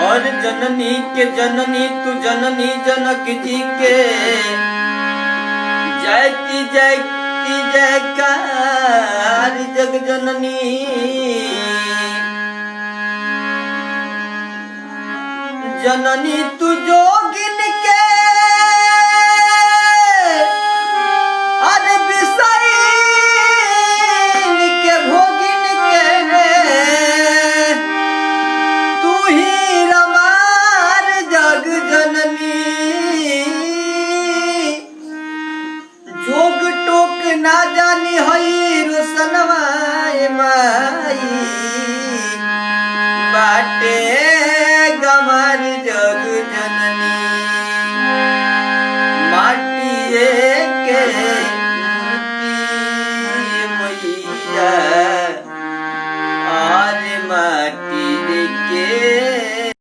और जननी के जननी तू जननी जनक जी के जयती जयती जयकार जग जननी। जननी तू जोगिन के